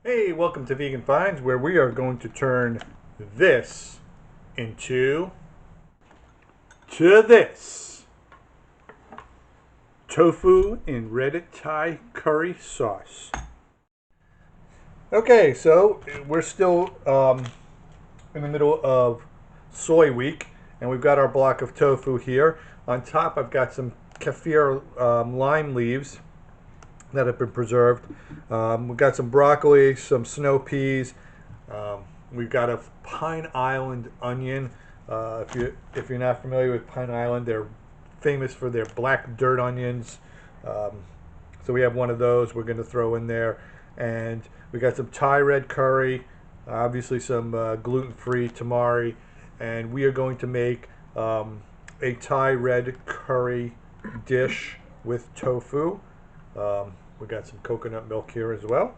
Hey, welcome to Vegan Finds, where we are going to turn this into this tofu in red Thai curry sauce. Okay, so we're still in the middle of soy week, and we've got our block of tofu here. On top, I've got some Kaffir lime leaves that have been preserved. We've got some broccoli, some snow peas. We've got a Pine Island onion. If you're not familiar with Pine Island, they're famous for their black dirt onions. So we have one of those we're going to throw in there, and we got some Thai red curry, obviously some gluten-free tamari, and we are going to make a Thai red curry dish with tofu. We got some coconut milk here as well.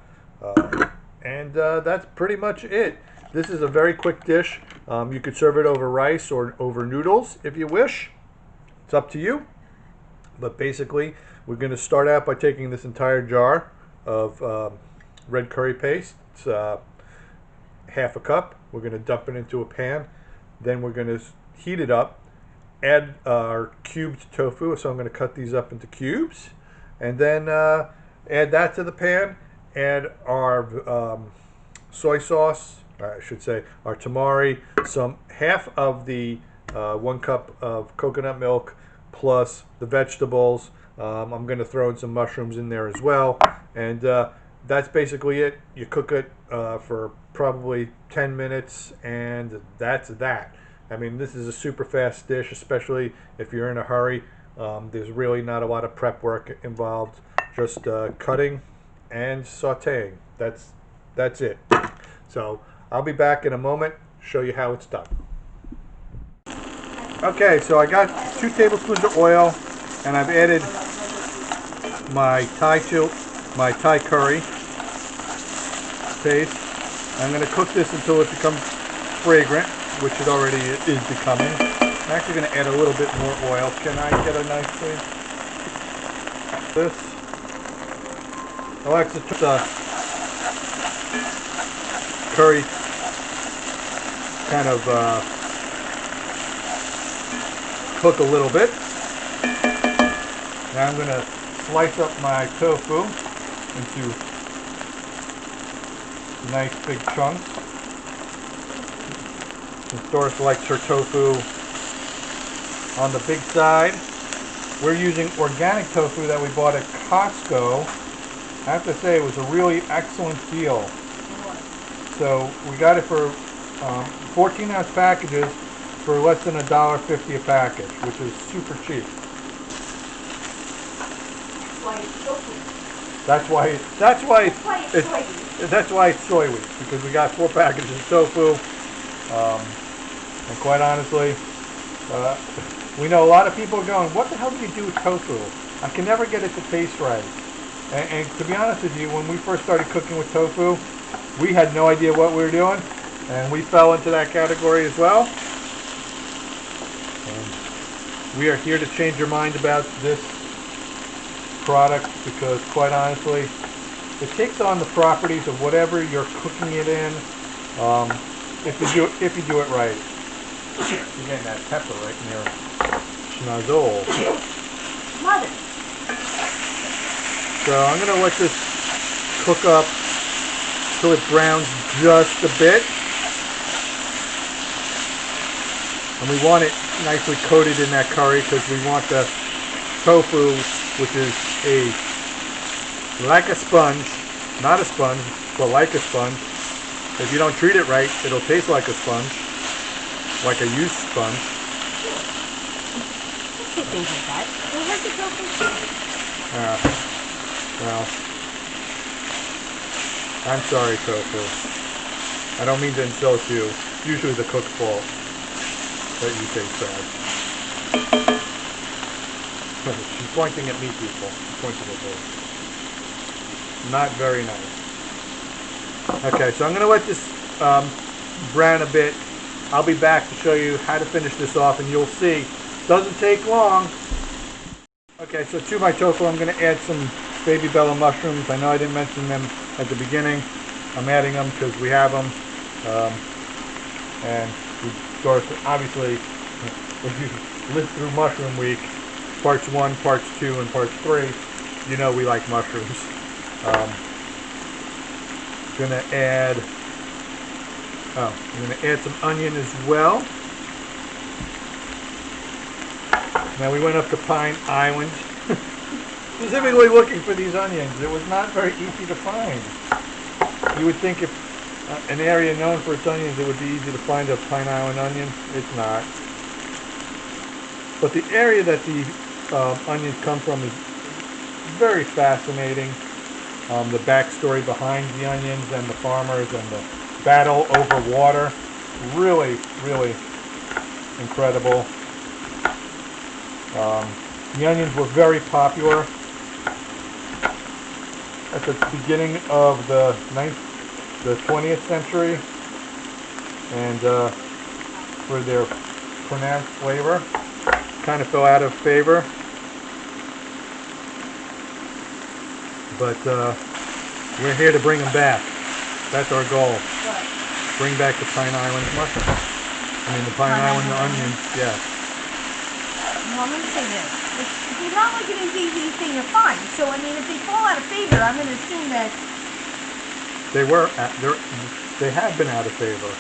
And that's pretty much it. This is a very quick dish. You could serve it over rice or over noodles if you wish. It's up to you. But basically, we're going to start out by taking this entire jar of red curry paste. It's half a cup. We're going to dump it into a pan. Then we're going to heat it up. Add our cubed tofu. So I'm going to cut these up into cubes. And then add that to the pan. Add our soy sauce, I should say, our tamari, half of the 1 cup of coconut milk, plus the vegetables. I'm going to throw in some mushrooms in there as well. And that's basically it. You cook it for probably 10 minutes, and that's that. I mean, this is a super fast dish, especially if you're in a hurry. There's really not a lot of prep work involved, just cutting and sauteing. That's it. So I'll be back in a moment, show you how it's done. Okay, so I got 2 tablespoons of oil, and I've added my Thai curry paste. I'm going to cook this until it becomes fragrant, which it already is becoming. I'm actually going to add a little bit more oil. Can I get a knife, please? This. Alexa, took the curry kind of cook a little bit. Now I'm going to slice up my tofu into nice big chunks. And Doris likes her tofu on the big side. We're using organic tofu that we bought at Costco. I have to say it was a really excellent deal. So we got it for 14-ounce packages for less than $1.50 a package, which is super cheap. That's why it's soy week, because we got 4 packages of tofu. And quite honestly, we know a lot of people are going, what the hell do you do with tofu? I can never get it to taste right. And to be honest with you, when we first started cooking with tofu, we had no idea what we were doing, and we fell into that category as well. And we are here to change your mind about this product, because quite honestly, it takes on the properties of whatever you're cooking it in, if you do it right. You're getting that pepper right in your schnozzle. Mother. So I'm going to let this cook up till it browns just a bit. And we want it nicely coated in that curry, because we want the tofu, which is like a sponge, not a sponge, but like a sponge. If you don't treat it right, it'll taste like a sponge, like a used sponge. Don't say things like that. It'll hurt the tofu. Well, I'm sorry, tofu. I don't mean to insult you. It's usually the cook's fault that you taste bad. She's pointing at me, people. She's pointing at me. Not very nice. Okay, so I'm going to let this brown a bit. I'll be back to show you how to finish this off, and you'll see. Doesn't take long. Okay, so to my tofu, I'm going to add some baby bella mushrooms. I know I didn't mention them at the beginning. I'm adding them because we have them, and obviously, if you lived through Mushroom Week, parts 1, parts 2, and parts 3, you know we like mushrooms. Gonna add, I'm gonna add some onion as well. Now we went up to Pine Island, specifically looking for these onions. It was not very easy to find. You would think if an area known for its onions, it would be easy to find a Pine Island onion. It's not. But the area that the onions come from is very fascinating. The backstory behind the onions and the farmers and the battle over water. Really, really incredible. The onions were very popular at the beginning of the 20th century, and for their pronounced flavor. Kind of fell out of favor, but we're here to bring them back. That's our goal. Right. Bring back the Pine Island mushrooms. I mean the Pine Island onions, yeah. Well, I'm going to say this. It's not like an easy thing to find. So, I mean, if they fall out of favor, I'm going to assume that they have been out of favor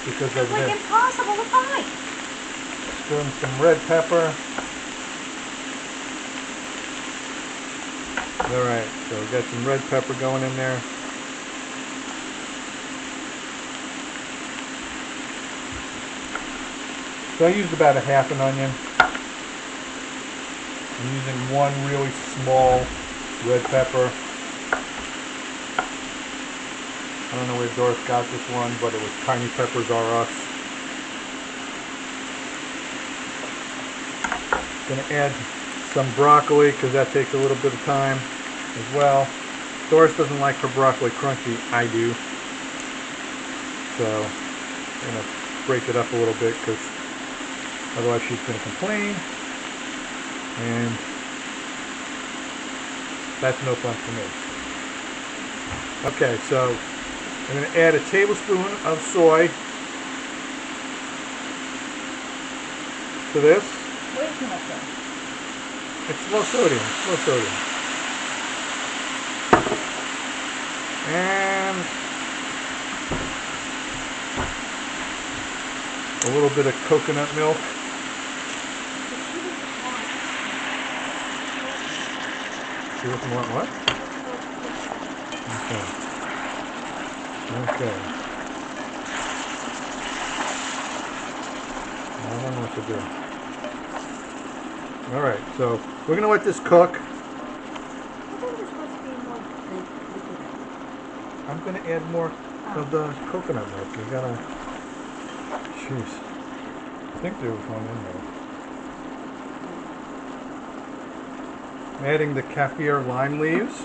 because of it's like this. impossible to find. Doing some red pepper. Alright, so we got some red pepper going in there. So I used about a half an onion. I'm using one really small red pepper. I don't know where Doris got this one, but it was Tiny Peppers R Us. Gonna add some broccoli because that takes a little bit of time as well. Doris doesn't like her broccoli crunchy. I do. So I'm gonna break it up a little bit because otherwise she's gonna complain, and that's no fun for me. Okay, so I'm going to add a tablespoon of soy to this. Way too much soy. It's low sodium, And a little bit of coconut milk. She doesn't want what? Okay. I don't know what to do. Alright, so we're going to let this cook. I'm going to add more of the coconut milk. You gotta... Jeez. I think there was one in there. I'm adding the Kaffir lime leaves.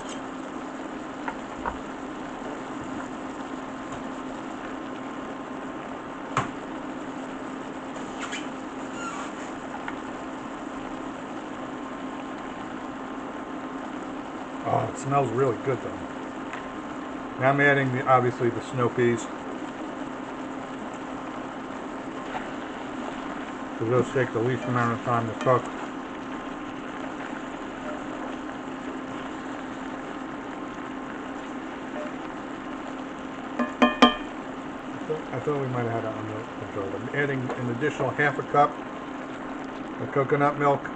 Oh, it smells really good though. Now I'm adding obviously the snow peas. Because those take the least amount of time to cook. I thought we might have had it on the control. I'm adding an additional half a cup of coconut milk.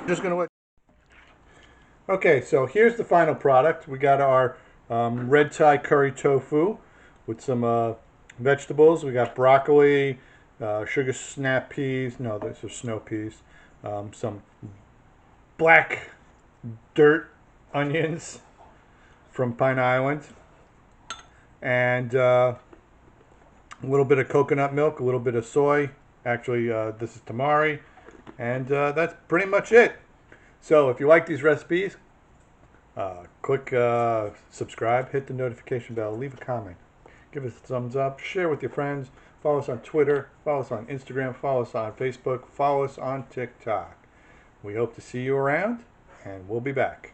Just gonna let. Okay, so here's the final product. We got our red Thai curry tofu with some vegetables. We got broccoli, sugar snap peas. No, those are snow peas. Some black dirt onions from Pine Island, and a little bit of coconut milk, a little bit of soy. Actually, this is Tamari. And that's pretty much it. So if you like these recipes, click subscribe, hit the notification bell, leave a comment, give us a thumbs up, share with your friends, follow us on Twitter, follow us on Instagram, follow us on Facebook, follow us on TikTok. We hope to see you around, and we'll be back.